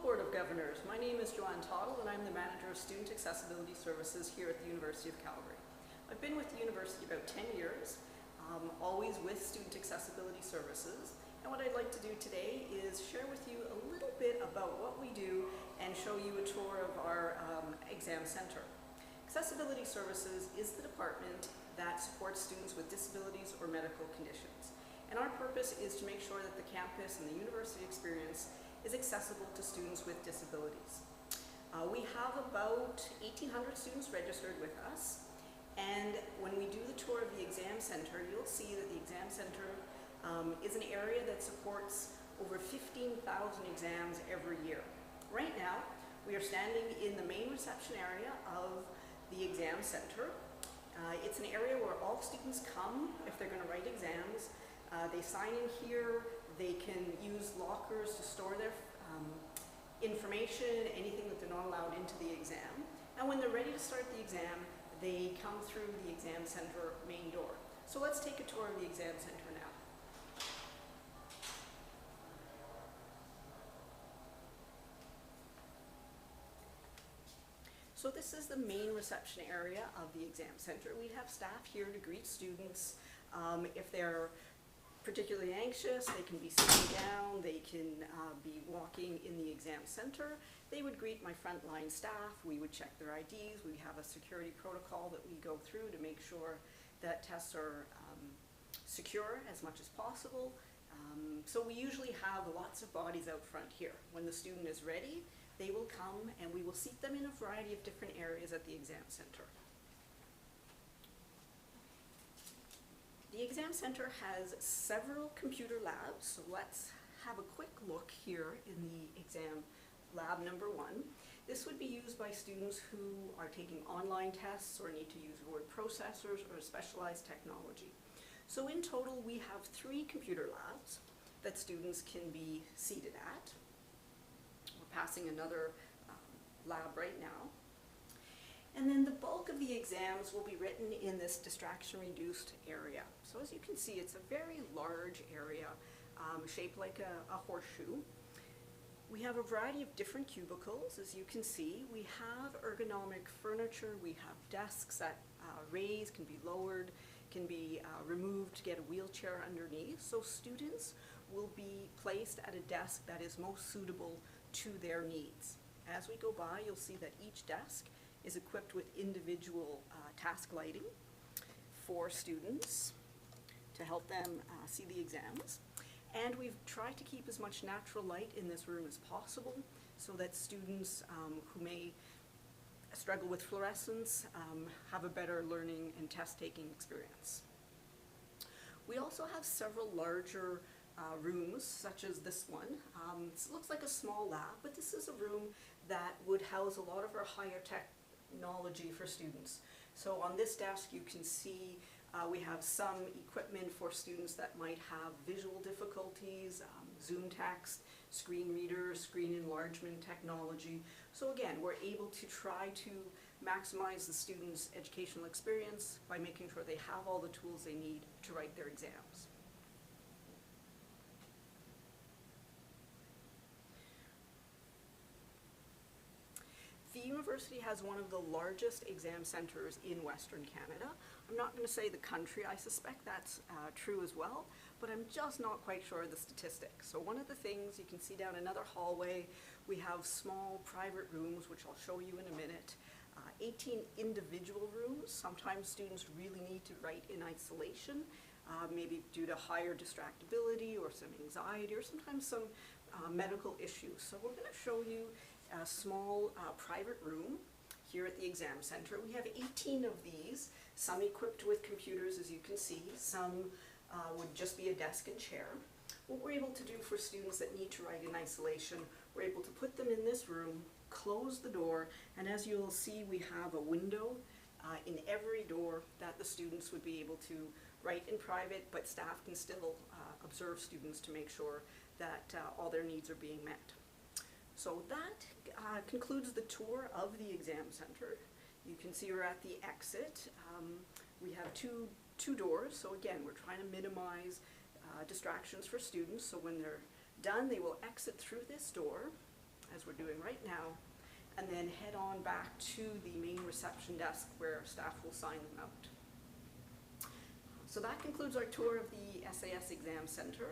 Board of Governors. My name is Joanne Tottle and I'm the Manager of Student Accessibility Services here at the University of Calgary. I've been with the university about 10 years, always with Student Accessibility Services. And what I'd like to do today is share with you a little bit about what we do and show you a tour of our exam center. Accessibility Services is the department that supports students with disabilities or medical conditions. And our purpose is to make sure that the campus and the university experience is accessible to students with disabilities. We have about 1,800 students registered with us, and when we do the tour of the exam center, you'll see that the exam center is an area that supports over 15,000 exams every year. Right now, we are standing in the main reception area of the exam center. It's an area where all students come if they're going to write exams. They sign in here. They can use lockers to store their information, anything that they're not allowed into the exam. And when they're ready to start the exam, they come through the exam center main door. So let's take a tour of the exam center now. So this is the main reception area of the exam center. We have staff here to greet students. If they're particularly anxious, they can be sitting down, they can be walking in the exam center. They would greet my frontline staff, we would check their IDs, we have a security protocol that we go through to make sure that tests are secure as much as possible. So we usually have lots of bodies out front here. When the student is ready, they will come and we will seat them in a variety of different areas at the exam center. The exam center has several computer labs, so let's have a quick look here in the exam lab number 1. This would be used by students who are taking online tests or need to use word processors or specialized technology. So in total, we have 3 computer labs that students can be seated at. We're passing another lab right now. And then the bulk of the exams will be written in this distraction-reduced area. So as you can see, it's a very large area, shaped like a horseshoe. We have a variety of different cubicles, as you can see. We have ergonomic furniture. We have desks that raise, can be lowered, can be removed to get a wheelchair underneath. So students will be placed at a desk that is most suitable to their needs. As we go by, you'll see that each desk is equipped with individual task lighting for students to help them see the exams. And we've tried to keep as much natural light in this room as possible so that students who may struggle with fluorescence have a better learning and test-taking experience. We also have several larger rooms, such as this one. It looks like a small lab, but this is a room that would house a lot of our higher technology for students. So on this desk you can see we have some equipment for students that might have visual difficulties, Zoom text, screen readers, screen enlargement technology. So again, we're able to try to maximize the students' educational experience by making sure they have all the tools they need to write their exams. The university has one of the largest exam centers in Western Canada. I'm not going to say the country, I suspect that's true as well, but I'm just not quite sure of the statistics. So one of the things, you can see down another hallway, we have small private rooms, which I'll show you in a minute. 18 individual rooms. Sometimes students really need to write in isolation, maybe due to higher distractibility or some anxiety or sometimes some medical issues. So we're going to show you a small private room here at the exam center. We have 18 of these, some equipped with computers, as you can see. Some would just be a desk and chair. What we're able to do for students that need to write in isolation, we're able to put them in this room, close the door, and as you'll see, we have a window in every door that the students would be able to write in private, but staff can still observe students to make sure that all their needs are being met. So that concludes the tour of the exam center. You can see we're at the exit. We have two doors, so again, we're trying to minimize distractions for students, so when they're done, they will exit through this door. as we're doing right now, and then head on back to the main reception desk where staff will sign them out. So that concludes our tour of the SAS Exam Center.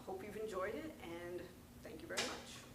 Hope you've enjoyed it, and thank you very much.